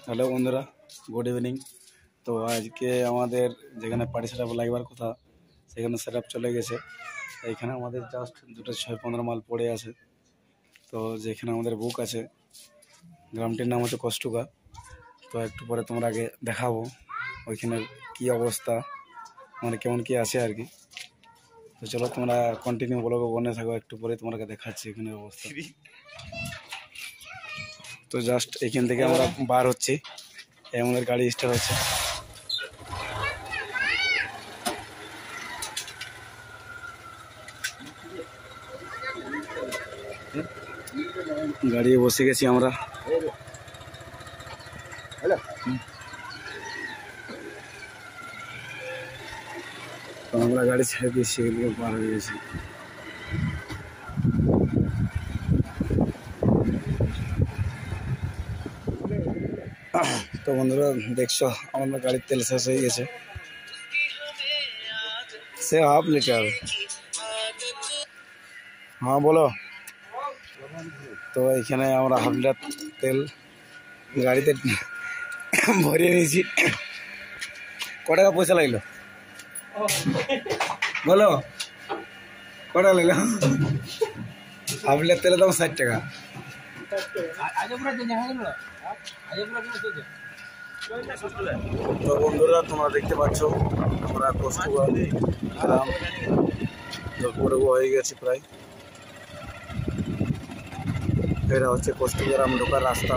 Hello বন্ধুরা, good evening. তো আজকে আমাদের যেখানে পার্টি সেট আপ লাগবার কথা সেখানে সেট আপ চলে গেছে। এইখানে আমাদের জাস্ট দুটো 6-15 মাল পড়ে আছে। তো যেখানে আমাদের বুক আছে, গ্রামটির নাম হচ্ছে কষ্টুকা। তো একটু পরে তোমরা আগে দেখাবো ওইখানের কি অবস্থা, মানে কেমন কি আছে আর কি। তো চলো তোমরা কন্টিনিউ ব্লগে বনে থাকো, একটু পরে তোমাকে দেখাচ্ছি এখানের অবস্থা। তো জাস্ট এখান থেকে আমরা বার হচ্ছি, আমাদের গাড়ি স্টার্ট হচ্ছে। গাড়ি বসে গেছি আমরা। তো আমরা গাড়ি ছেড়ে দিয়েছি, এগুলো পার হয়ে গেছি। তো বন্ধুরা দেখছো আমাদের গাড়ির তেল শেষ হয়ে গেছে, সে হাফ লিটার। হ্যাঁ বলো। তো এখানে আমরা হাফ লিটার তেল গাড়িতে ভরিয়ে নিয়েছি। ক টাকা পয়সা লাগলো বলো, ক টাকা লাগলো? হাফ লিটার তেলের দাম 60 টাকা। তো বন্ধুরা তোমরা দেখতে পাচ্ছ আমরা কষ্টুকা গ্রাম হয়ে গেছি প্রায়। এটা হচ্ছে কষ্টুকা গ্রাম ঢোকার রাস্তা।